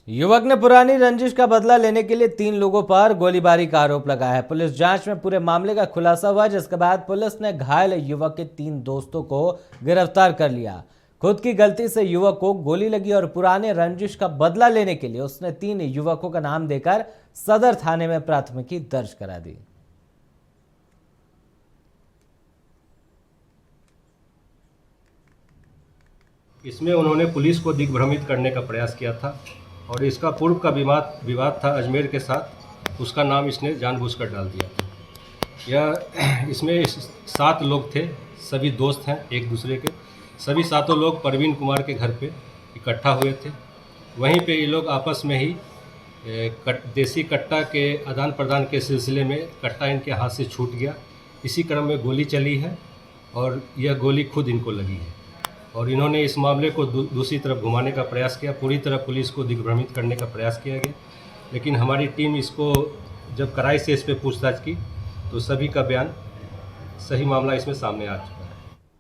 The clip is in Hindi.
युवक ने पुरानी रंजिश का बदला लेने के लिए 3 लोगों पर गोलीबारी का आरोप लगाया है। पुलिस जांच में पूरे मामले का खुलासा हुआ, जिसके बाद पुलिस ने घायल युवक के 3 दोस्तों को गिरफ्तार कर लिया। खुद की गलती से युवक को गोली लगी और पुराने रंजिश का बदला लेने के लिए उसने 3 युवकों का नाम देकर सदर थाने में प्राथमिकी दर्ज करा दी। इसमें उन्होंने पुलिस को दिग्भ्रमित करने का प्रयास किया था और इसका पूर्व का विवाद था अजमेर के साथ, उसका नाम इसने जानबूझकर डाल दिया था। इसमें 7 लोग थे, सभी दोस्त हैं एक दूसरे के। सभी 7 लोग परवीन कुमार के घर पे इकट्ठा हुए थे। वहीं पे ये लोग आपस में ही देसी कट्टा के आदान प्रदान के सिलसिले में कट्टा इनके हाथ से छूट गया। इसी क्रम में गोली चली है और यह गोली खुद इनको लगी है और इन्होंने इस मामले को दूसरी तरफ घुमाने का प्रयास किया। पूरी तरह पुलिस को दिग्भ्रमित करने का प्रयास किया गया, लेकिन हमारी टीम इसको जब कड़ाई से इस पर पूछताछ की तो सभी का बयान सही मामला इसमें सामने आ चुका है।